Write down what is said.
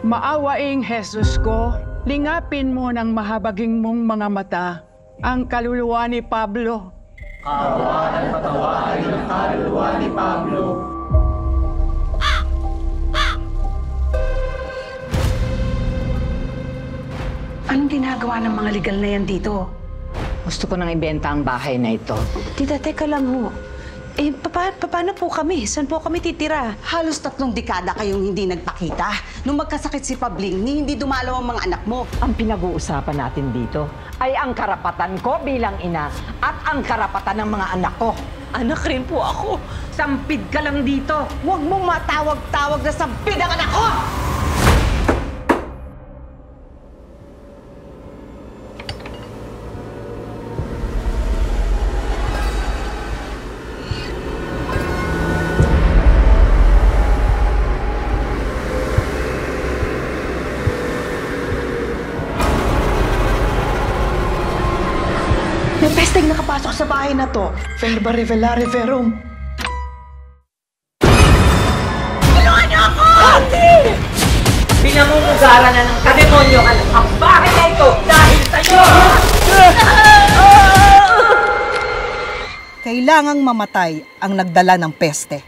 Maawaing Jesus ko, lingapin mo ng mahabaging mong mga mata ang kaluluwa ni Pablo. Kaawaan at patawarin ang kaluluwa ni Pablo. Anong ginagawa ng mga legal na yan dito? Gusto ko nang ibenta ang bahay na ito. Tita, teka lang ho. Paano po kami? Saan po kami titira? Halos 3 dekada kayong hindi nagpakita. Nung magkasakit si Pabling, hindi dumalaw ang mga anak mo. Ang pinag-uusapan natin dito ay ang karapatan ko bilang ina at ang karapatan ng mga anak ko. Anak rin po ako. Sampid ka lang dito. Huwag mong matawag-tawag na sampid ang anak ko! May pesteng nakapasok sa bahay na to. Verba revelare verum. Tulungan niyo ako! Ate! Pinamumugaran na ng kademonyo ang bahay na ito dahil sa iyo! Kailangang mamatay ang nagdala ng peste.